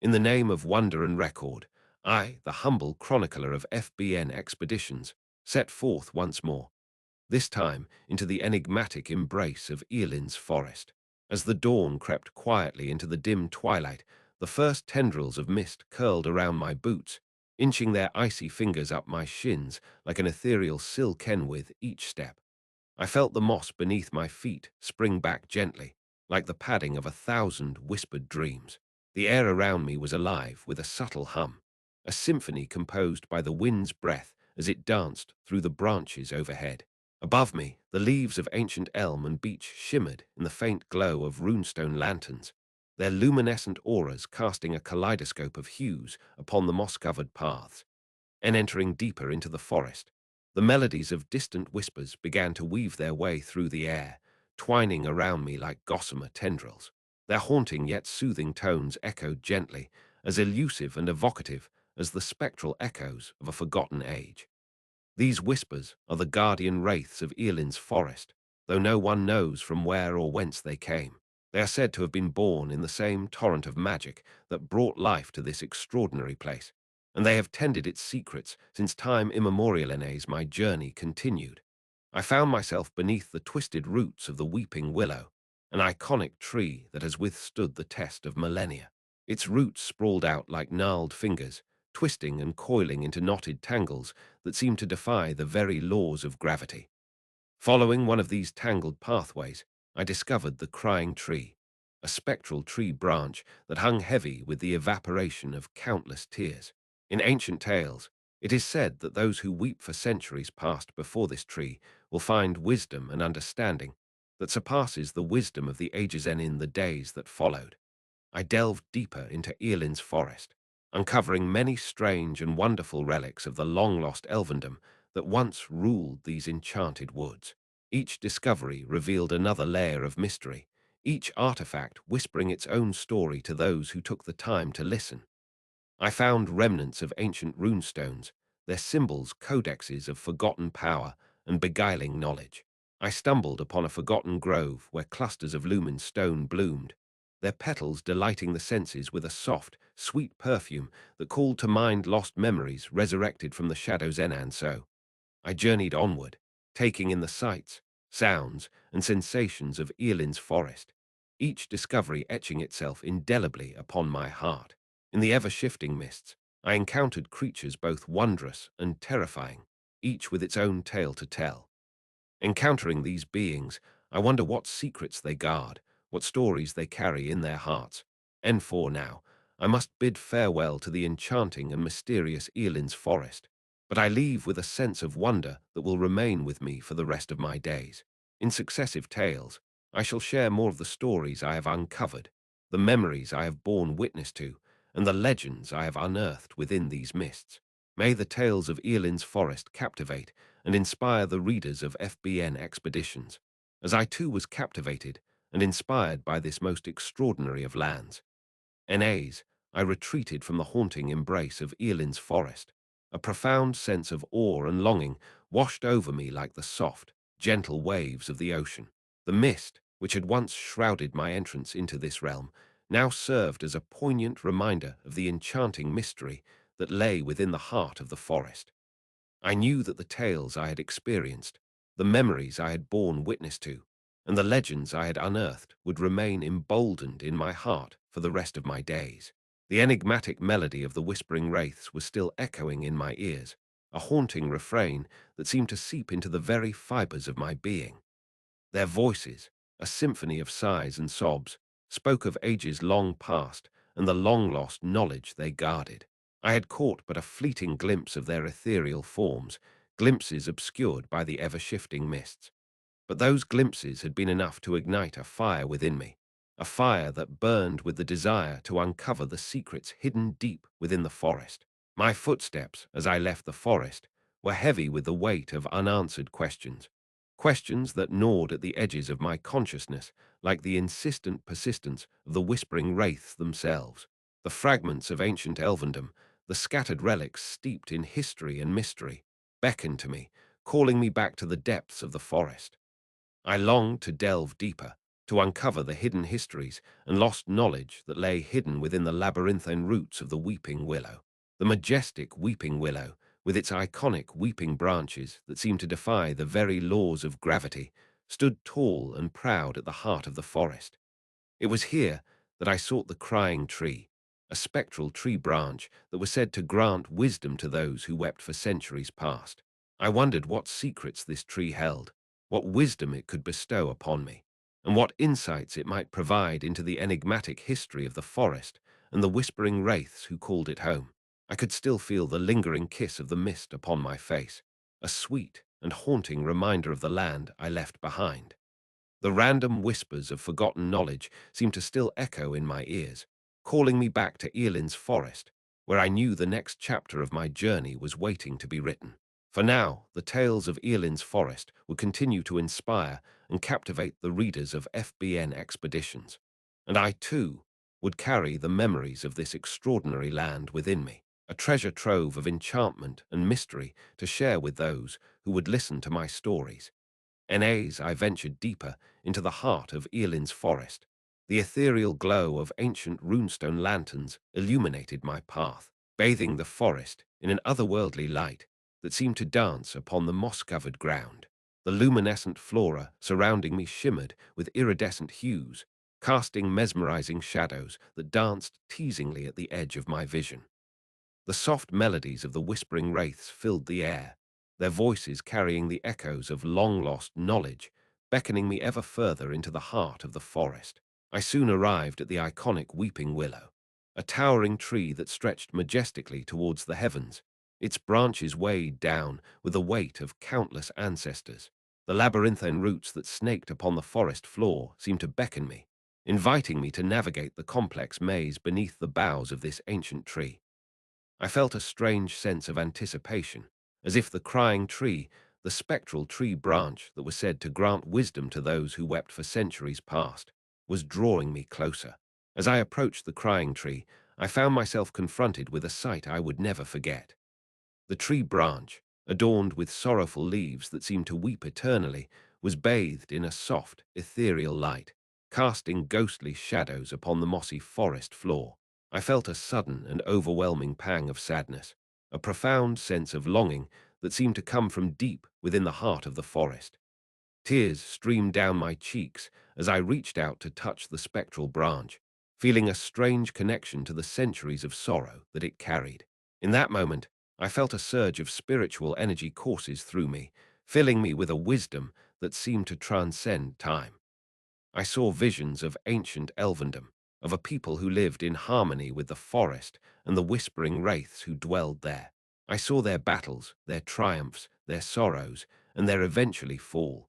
In the name of wonder and record, I, the humble chronicler of FBN expeditions, set forth once more, this time into the enigmatic embrace of Eolyn's forest. As the dawn crept quietly into the dim twilight, the first tendrils of mist curled around my boots, inching their icy fingers up my shins like an ethereal silken with each step. I felt the moss beneath my feet spring back gently, like the padding of 1,000 whispered dreams. The air around me was alive with a subtle hum, a symphony composed by the wind's breath as it danced through the branches overhead. Above me, the leaves of ancient elm and beech shimmered in the faint glow of runestone lanterns, their luminescent auras casting a kaleidoscope of hues upon the moss-covered paths. And entering deeper into the forest, the melodies of distant whispers began to weave their way through the air, twining around me like gossamer tendrils. Their haunting yet soothing tones echoed gently, as elusive and evocative as the spectral echoes of a forgotten age. These whispers are the guardian wraiths of Eolyn's forest, though no one knows from where or whence they came. They are said to have been born in the same torrent of magic that brought life to this extraordinary place, and they have tended its secrets since time immemorial. As my journey continued, I found myself beneath the twisted roots of the weeping willow, an iconic tree that has withstood the test of millennia. Its roots sprawled out like gnarled fingers, twisting and coiling into knotted tangles that seemed to defy the very laws of gravity. Following one of these tangled pathways, I discovered the crying tree, a spectral tree branch that hung heavy with the evaporation of countless tears. In ancient tales, it is said that those who weep for centuries past before this tree will find wisdom and understanding that surpasses the wisdom of the ages and in the days that followed. I delved deeper into Eolyn's forest, uncovering many strange and wonderful relics of the long-lost elvendom that once ruled these enchanted woods. Each discovery revealed another layer of mystery, each artifact whispering its own story to those who took the time to listen. I found remnants of ancient runestones, their symbols codexes of forgotten power and beguiling knowledge. I stumbled upon a forgotten grove where clusters of lumen stone bloomed, their petals delighting the senses with a soft, sweet perfume that called to mind lost memories resurrected from the shadows. And so I journeyed onward, taking in the sights, sounds, and sensations of Eolyn's forest, each discovery etching itself indelibly upon my heart. In the ever-shifting mists, I encountered creatures both wondrous and terrifying, each with its own tale to tell. Encountering these beings, I wonder what secrets they guard, what stories they carry in their hearts. And for now, I must bid farewell to the enchanting and mysterious Eolyn's forest, but I leave with a sense of wonder that will remain with me for the rest of my days. In successive tales, I shall share more of the stories I have uncovered, the memories I have borne witness to, and the legends I have unearthed within these mists. May the tales of Eolyn's forest captivate and inspire the readers of FBN expeditions, as I too was captivated and inspired by this most extraordinary of lands. NAs, I retreated from the haunting embrace of Eolyn's forest. A profound sense of awe and longing washed over me like the soft, gentle waves of the ocean. The mist, which had once shrouded my entrance into this realm, now served as a poignant reminder of the enchanting mystery that lay within the heart of the forest. I knew that the tales I had experienced, the memories I had borne witness to, and the legends I had unearthed would remain emboldened in my heart for the rest of my days. The enigmatic melody of the whispering wraiths was still echoing in my ears, a haunting refrain that seemed to seep into the very fibers of my being. Their voices, a symphony of sighs and sobs, spoke of ages long past and the long-lost knowledge they guarded. I had caught but a fleeting glimpse of their ethereal forms, glimpses obscured by the ever-shifting mists. But those glimpses had been enough to ignite a fire within me, a fire that burned with the desire to uncover the secrets hidden deep within the forest. My footsteps, as I left the forest, were heavy with the weight of unanswered questions, questions that gnawed at the edges of my consciousness like the insistent persistence of the whispering wraiths themselves. The fragments of ancient elvendom, the scattered relics steeped in history and mystery, beckoned to me, calling me back to the depths of the forest. I longed to delve deeper, to uncover the hidden histories and lost knowledge that lay hidden within the labyrinthine roots of the weeping willow. The majestic weeping willow, with its iconic weeping branches that seemed to defy the very laws of gravity, stood tall and proud at the heart of the forest. It was here that I sought the crying tree, a spectral tree branch that was said to grant wisdom to those who wept for centuries past. I wondered what secrets this tree held, what wisdom it could bestow upon me, and what insights it might provide into the enigmatic history of the forest and the whispering wraiths who called it home. I could still feel the lingering kiss of the mist upon my face, a sweet and haunting reminder of the land I left behind. The random whispers of forgotten knowledge seemed to still echo in my ears, calling me back to Eolyn's forest, where I knew the next chapter of my journey was waiting to be written. For now, the tales of Eolyn's forest would continue to inspire and captivate the readers of FBN expeditions, and I, too, would carry the memories of this extraordinary land within me, a treasure trove of enchantment and mystery to share with those who would listen to my stories. As I ventured deeper into the heart of Eolyn's forest, the ethereal glow of ancient runestone lanterns illuminated my path, bathing the forest in an otherworldly light that seemed to dance upon the moss-covered ground. The luminescent flora surrounding me shimmered with iridescent hues, casting mesmerizing shadows that danced teasingly at the edge of my vision. The soft melodies of the whispering wraiths filled the air, their voices carrying the echoes of long-lost knowledge, beckoning me ever further into the heart of the forest. I soon arrived at the iconic weeping willow, a towering tree that stretched majestically towards the heavens, its branches weighed down with the weight of countless ancestors. The labyrinthine roots that snaked upon the forest floor seemed to beckon me, inviting me to navigate the complex maze beneath the boughs of this ancient tree. I felt a strange sense of anticipation, as if the crying tree, the spectral tree branch that was said to grant wisdom to those who wept for centuries past, was drawing me closer. As I approached the crying tree, I found myself confronted with a sight I would never forget. The tree branch, adorned with sorrowful leaves that seemed to weep eternally, was bathed in a soft, ethereal light, casting ghostly shadows upon the mossy forest floor. I felt a sudden and overwhelming pang of sadness, a profound sense of longing that seemed to come from deep within the heart of the forest. Tears streamed down my cheeks as I reached out to touch the spectral branch, feeling a strange connection to the centuries of sorrow that it carried. In that moment, I felt a surge of spiritual energy courses through me, filling me with a wisdom that seemed to transcend time. I saw visions of ancient elvendom, of a people who lived in harmony with the forest and the whispering wraiths who dwelled there. I saw their battles, their triumphs, their sorrows, and their eventually fall.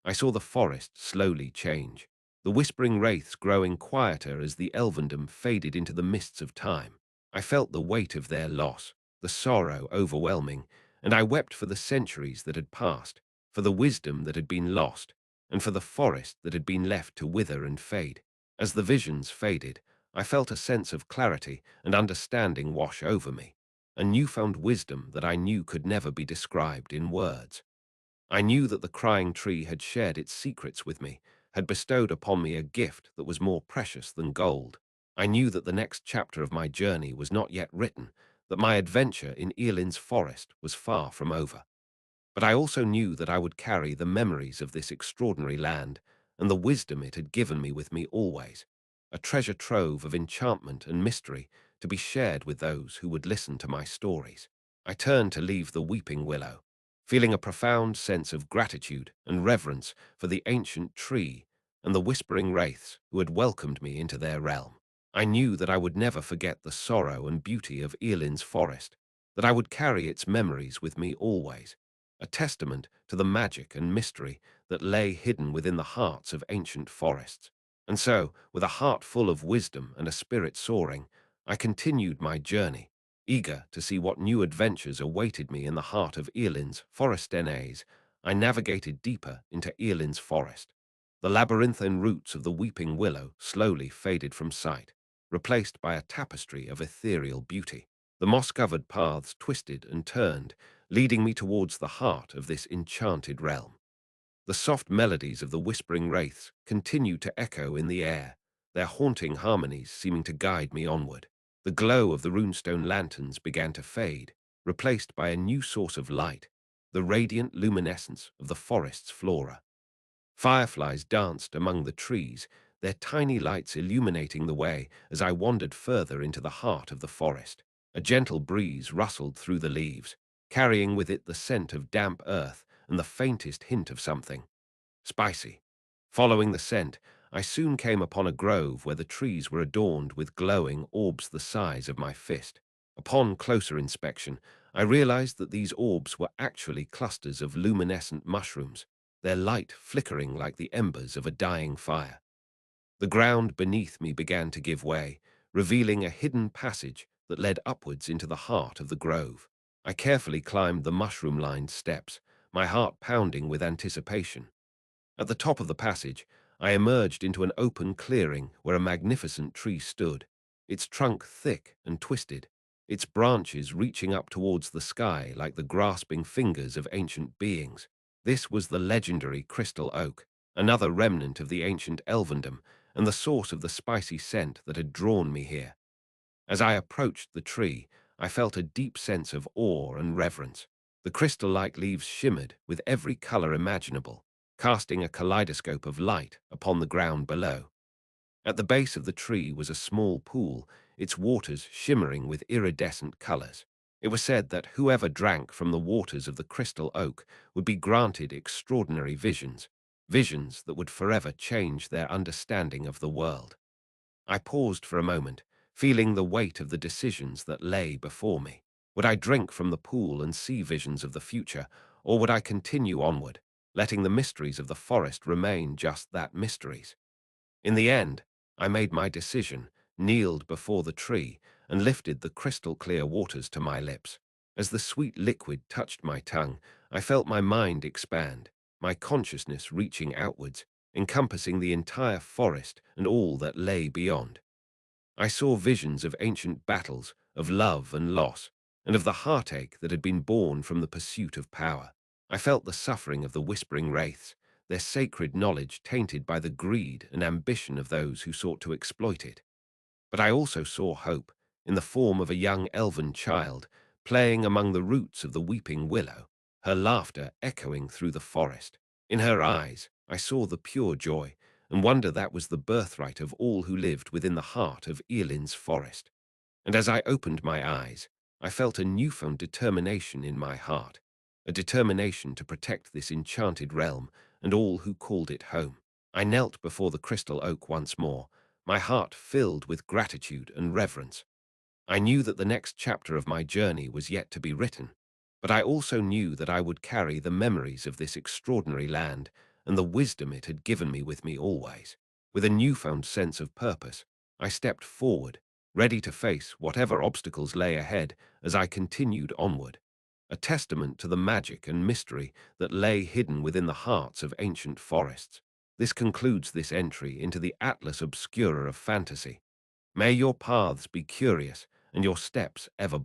I saw the forest slowly change, the whispering wraiths growing quieter as the elvendom faded into the mists of time. I felt the weight of their loss, the sorrow overwhelming, and I wept for the centuries that had passed, for the wisdom that had been lost, and for the forest that had been left to wither and fade. As the visions faded, I felt a sense of clarity and understanding wash over me, a newfound wisdom that I knew could never be described in words. I knew that the crying tree had shared its secrets with me, had bestowed upon me a gift that was more precious than gold. I knew that the next chapter of my journey was not yet written, that my adventure in Eolyn's forest was far from over. But I also knew that I would carry the memories of this extraordinary land and the wisdom it had given me with me always, a treasure trove of enchantment and mystery to be shared with those who would listen to my stories. I turned to leave the weeping willow, feeling a profound sense of gratitude and reverence for the ancient tree and the whispering wraiths who had welcomed me into their realm. I knew that I would never forget the sorrow and beauty of Eolyn's forest, that I would carry its memories with me always, a testament to the magic and mystery that lay hidden within the hearts of ancient forests. And so, with a heart full of wisdom and a spirit soaring, I continued my journey, eager to see what new adventures awaited me in the heart of Eolyn's forest. I navigated deeper into Eolyn's forest. The labyrinthine roots of the weeping willow slowly faded from sight, replaced by a tapestry of ethereal beauty. The moss-covered paths twisted and turned, leading me towards the heart of this enchanted realm. The soft melodies of the whispering wraiths continued to echo in the air, their haunting harmonies seeming to guide me onward. The glow of the runestone lanterns began to fade, replaced by a new source of light, the radiant luminescence of the forest's flora. Fireflies danced among the trees, their tiny lights illuminating the way as I wandered further into the heart of the forest. A gentle breeze rustled through the leaves, carrying with it the scent of damp earth and the faintest hint of something spicy. Following the scent, I soon came upon a grove where the trees were adorned with glowing orbs the size of my fist. Upon closer inspection, I realized that these orbs were actually clusters of luminescent mushrooms, their light flickering like the embers of a dying fire. The ground beneath me began to give way, revealing a hidden passage that led upwards into the heart of the grove. I carefully climbed the mushroom-lined steps, my heart pounding with anticipation. At the top of the passage, I emerged into an open clearing where a magnificent tree stood, its trunk thick and twisted, its branches reaching up towards the sky like the grasping fingers of ancient beings. This was the legendary crystal oak, another remnant of the ancient elvendom and the source of the spicy scent that had drawn me here. As I approached the tree, I felt a deep sense of awe and reverence. The crystal-like leaves shimmered with every color imaginable, casting a kaleidoscope of light upon the ground below. At the base of the tree was a small pool, its waters shimmering with iridescent colors. It was said that whoever drank from the waters of the crystal oak would be granted extraordinary visions, visions that would forever change their understanding of the world. I paused for a moment, feeling the weight of the decisions that lay before me. Would I drink from the pool and see visions of the future, or would I continue onward, letting the mysteries of the forest remain just that, mysteries? In the end, I made my decision, kneeled before the tree, and lifted the crystal-clear waters to my lips. As the sweet liquid touched my tongue, I felt my mind expand, my consciousness reaching outwards, encompassing the entire forest and all that lay beyond. I saw visions of ancient battles, of love and loss, and of the heartache that had been born from the pursuit of power. I felt the suffering of the whispering wraiths, their sacred knowledge tainted by the greed and ambition of those who sought to exploit it. But I also saw hope, in the form of a young elven child, playing among the roots of the weeping willow, her laughter echoing through the forest. In her eyes, I saw the pure joy, and wonder that was the birthright of all who lived within the heart of Eolyn's forest. And as I opened my eyes, I felt a newfound determination in my heart, a determination to protect this enchanted realm and all who called it home. I knelt before the crystal oak once more, my heart filled with gratitude and reverence. I knew that the next chapter of my journey was yet to be written, but I also knew that I would carry the memories of this extraordinary land and the wisdom it had given me with me always. With a newfound sense of purpose, I stepped forward, ready to face whatever obstacles lay ahead as I continued onward, a testament to the magic and mystery that lay hidden within the hearts of ancient forests. This concludes this entry into the Atlas Obscura of fantasy. May your paths be curious and your steps ever